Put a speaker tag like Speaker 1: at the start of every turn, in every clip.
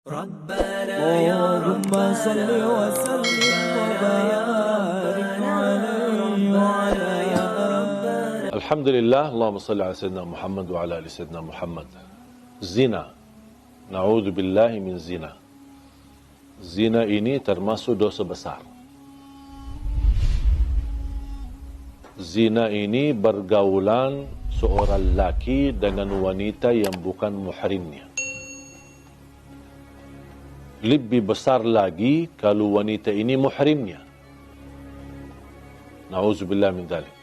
Speaker 1: اللهم صل وسلم وبارك عليه وعلى
Speaker 2: Alhamdulillah, Allahumma salli ala Sayyidina Muhammad wa ala ali Sayyidina Muhammad. Zina. Na'udzu billahi min zina. Zina ini termasuk dosa besar. Zina ini bergaulan seorang lelaki dengan wanita yang bukan muhrimnya. Lebih besar lagi kalau wanita ini muhrimnya. Na'udzubillah min dzalik.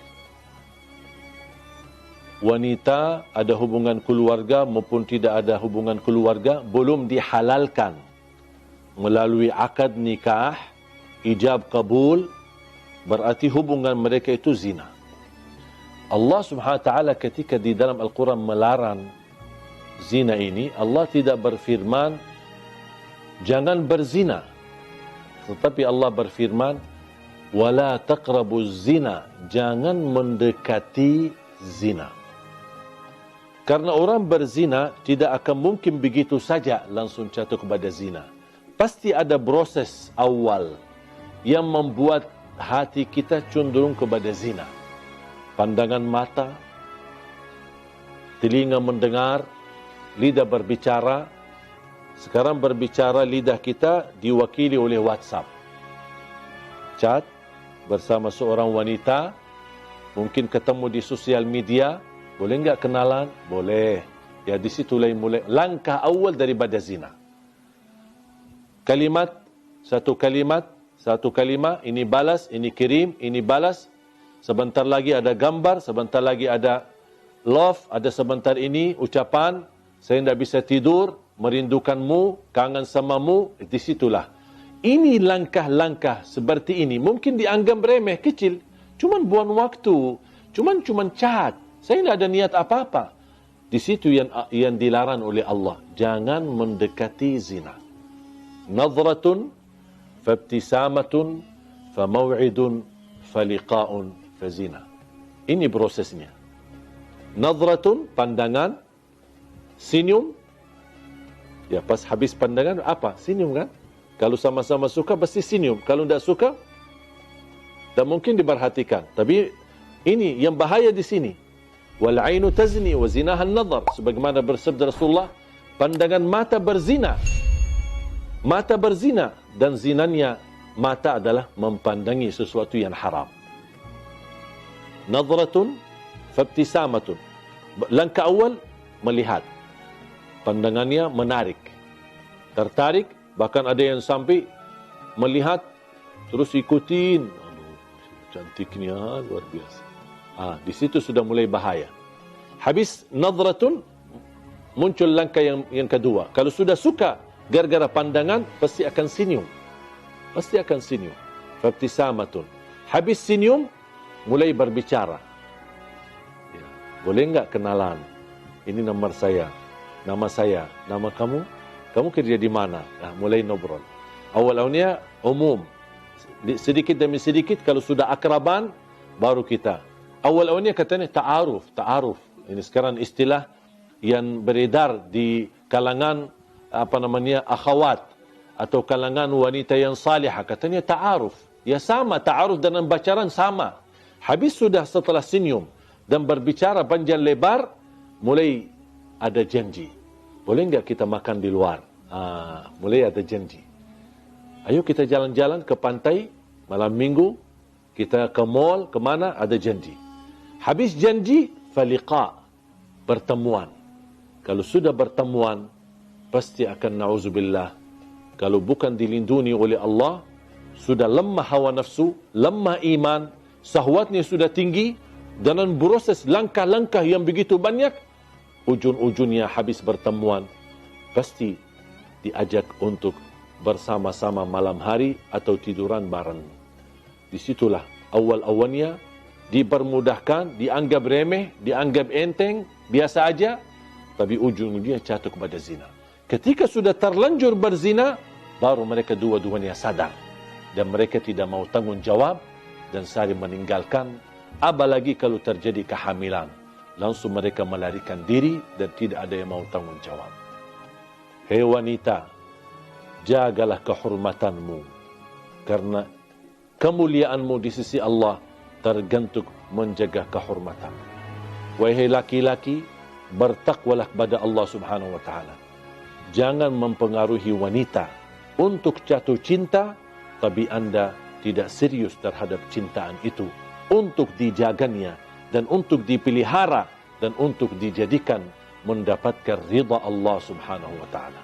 Speaker 2: Wanita ada hubungan keluarga maupun tidak ada hubungan keluarga belum dihalalkan melalui akad nikah, ijab kabul, berarti hubungan mereka itu zina. Allah Subhanahu wa taala ketika di dalam Al-Quran melarang zina ini, Allah tidak berfirman jangan berzina, tetapi Allah berfirman wala taqrabuz zina, jangan mendekati zina. Karena orang berzina tidak akan mungkin begitu saja langsung jatuh kepada zina. Pasti ada proses awal yang membuat hati kita cenderung kepada zina. Pandangan mata, telinga mendengar, lidah berbicara. Sekarang berbicara lidah kita diwakili oleh WhatsApp. Chat bersama seorang wanita, mungkin ketemu di sosial media. Boleh enggak kenalan? Boleh. Ya, di situ mulai langkah awal daripada zina. Satu kalimat, ini balas, ini kirim, ini balas. Sebentar lagi ada gambar, sebentar lagi ada love, ada sebentar ini ucapan, saya tidak bisa tidur, merindukanmu, kangen samamu, di situlah. Ini langkah-langkah seperti ini. Mungkin dianggap remeh, kecil. Cuman buang waktu, cuman chat. Saya tidak ada niat apa-apa. Di situ yang dilarang oleh Allah. Jangan mendekati zina. Nadratun, fabtisamatun, famaw'idun, faliqa'un, fazina. Ini prosesnya. Nadratun, pandangan. Senyum. Ya, pas habis pandangan, apa? Senyum kan? Kalau sama-sama suka, pasti senyum. Kalau tidak suka, tak mungkin diperhatikan. Tapi ini yang bahaya di sini. Wal ainu tazni wa zinaha an-nadhar, sebagaimana bersabda Rasulullah, pandangan mata berzina. Mata berzina dan zinanya mata adalah mempandangi sesuatu yang haram. Nadratun fabtisamatun. Langkah awal melihat. Pandangannya menarik. Tertarik, bahkan ada yang sampai melihat terus ikutin. Aduh, cantiknya luar biasa. Di situ sudah mulai bahaya. Habis nadratun, muncul langkah yang kedua. Kalau sudah suka gara-gara pandangan, pasti akan senyum. Pasti akan senyum. Fabtisamatun. Habis senyum, mulai berbicara. Ya. Boleh enggak kenalan? Ini nomor saya. Nama saya. Nama kamu? Kamu kerja di mana? Mulai ngobrol. Awal-awalnya umum. Sedikit demi sedikit, kalau sudah akraban, baru kita. Awal-awalnya katanya ta'aruf. Ini sekarang istilah yang beredar di kalangan akhwat atau kalangan wanita yang salihah. Katanya ta'aruf. Ya sama, ta'aruf dan pacaran sama. Habis sudah setelah senyum dan berbicara panjang lebar, mulai ada janji. Boleh enggak kita makan di luar? Mulai ada janji. Ayo kita jalan-jalan ke pantai malam minggu, kita ke mall, kemana, ada janji. Habis janji, faliqa, pertemuan. Kalau sudah bertemuan, pasti akan na'udzubillah. Kalau bukan dilindungi oleh Allah, sudah lemah hawa nafsu, lemah iman, syahwatnya sudah tinggi, dan proses langkah-langkah yang begitu banyak, ujung-ujungnya habis bertemuan, pasti diajak untuk bersama-sama malam hari atau tiduran bareng. Disitulah awal-awalnya dipermudahkan, dianggap remeh, dianggap enteng, biasa aja, tapi ujung-ujungnya jatuh kepada zina. Ketika sudah terlanjur berzina, baru mereka dua-duanya sadar. Dan mereka tidak mau tanggung jawab dan saling meninggalkan. Apalagi kalau terjadi kehamilan. Langsung mereka melarikan diri dan tidak ada yang mau tanggung jawab. Hei wanita, jagalah kehormatanmu, karena kemuliaanmu di sisi Allah tergantung menjaga kehormatan. Wahai laki-laki, bertakwalah kepada Allah Subhanahu wa taala. Jangan mempengaruhi wanita untuk jatuh cinta, tapi Anda tidak serius terhadap cintaan itu untuk dijaganya dan untuk dipelihara dan untuk dijadikan mendapatkan ridha Allah Subhanahu wa taala.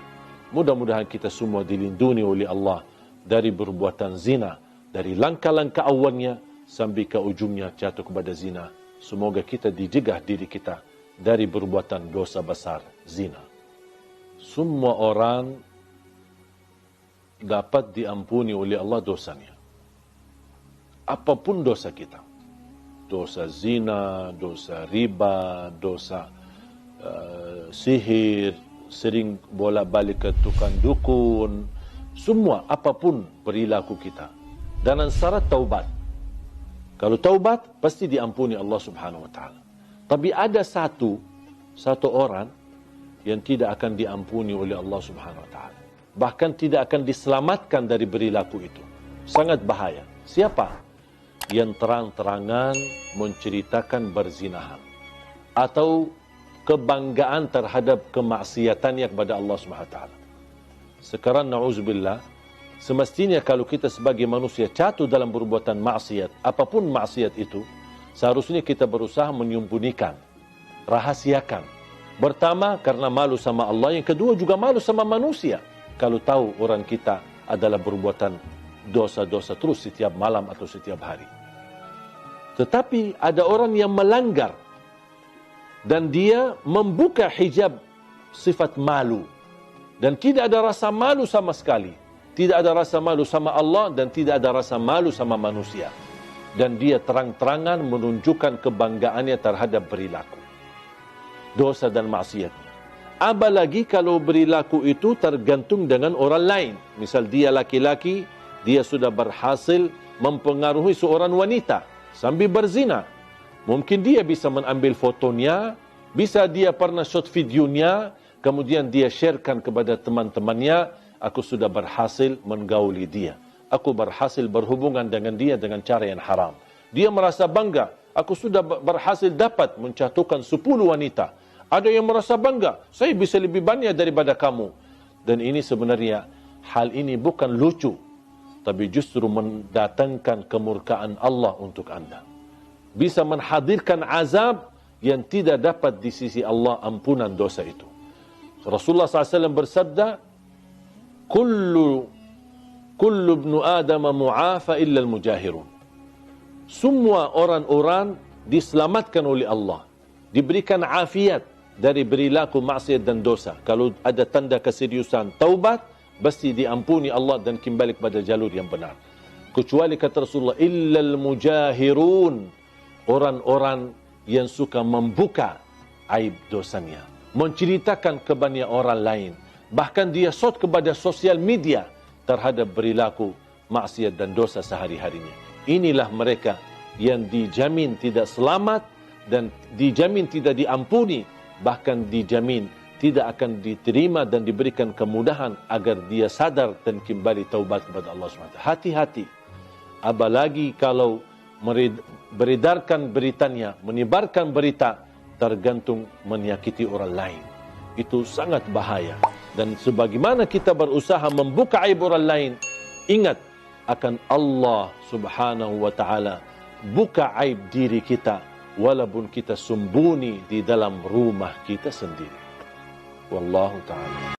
Speaker 2: Mudah-mudahan kita semua dilindungi oleh Allah dari perbuatan zina, dari langkah-langkah awalnya sampai ke ujungnya jatuh kepada zina. Semoga kita dijegah diri kita dari perbuatan dosa besar zina. Semua orang dapat diampuni oleh Allah dosanya. Apapun dosa kita. Dosa zina, dosa riba, dosa sihir, sering bolak-balik ke tukang dukun, semua apapun perilaku kita. Dan syarat taubat. Kalau taubat, pasti diampuni Allah Subhanahu wa taala. Tapi ada satu orang yang tidak akan diampuni oleh Allah Subhanahu wa taala. Bahkan tidak akan diselamatkan dari perilaku itu. Sangat bahaya. Siapa? Yang terang-terangan menceritakan berzinahan atau kebanggaan terhadap kemaksiatannya kepada Allah Subhanahu wa taala. Sekarang na'udzubillah, semestinya kalau kita sebagai manusia jatuh dalam perbuatan maksiat, apapun maksiat itu, seharusnya kita berusaha menyembunyikan, rahasiakan. Pertama, karena malu sama Allah. Yang kedua, juga malu sama manusia. Kalau tahu orang kita adalah perbuatan dosa-dosa terus setiap malam atau setiap hari. Tetapi ada orang yang melanggar dan dia membuka hijab sifat malu. Dan tidak ada rasa malu sama sekali. Tidak ada rasa malu sama Allah dan tidak ada rasa malu sama manusia. Dan dia terang-terangan menunjukkan kebanggaannya terhadap perilaku dosa dan maksiatnya. Apalagi kalau perilaku itu tergantung dengan orang lain. Misal dia laki-laki, dia sudah berhasil mempengaruhi seorang wanita sambil berzina. Mungkin dia bisa mengambil fotonya, bisa dia pernah shot videonya, kemudian dia sharekan kepada teman-temannya, aku sudah berhasil menggauli dia. Aku berhasil berhubungan dengan dia dengan cara yang haram. Dia merasa bangga, aku sudah berhasil dapat menjatuhkan 10 wanita. Ada yang merasa bangga, saya bisa lebih banyak daripada kamu. Dan ini sebenarnya, hal ini bukan lucu, tapi justru mendatangkan kemurkaan Allah untuk Anda. Bisa menghadirkan azab yang tidak dapat di sisi Allah ampunan dosa itu. Rasulullah SAW bersabda, Kullu ibnu Adam mu'afa illa al-mujahirun. Semua orang-orang diselamatkan oleh Allah. Diberikan afiat dari perilaku maksiat dan dosa. Kalau ada tanda keseriusan taubat, pasti diampuni Allah dan kembali kepada jalur yang benar. Kecuali kata Rasulullah, illa al-mujahirun. Orang-orang yang suka membuka aib dosanya. Menceritakan kepada orang lain. Bahkan dia shot kepada sosial media terhadap perilaku maksiat dan dosa sehari-harinya. Inilah mereka yang dijamin tidak selamat dan dijamin tidak diampuni, bahkan dijamin tidak akan diterima dan diberikan kemudahan agar dia sadar dan kembali taubat kepada Allah SWT. Hati-hati. Apalagi kalau beredarkan beritanya, menyebarkan berita, tergantung menyakiti orang lain. Itu sangat bahaya. Dan sebagaimana kita berusaha membuka aib orang lain, ingat akan Allah Subhanahu wa taala buka aib diri kita walaupun kita sembunyi di dalam rumah kita sendiri. Wallahu taala.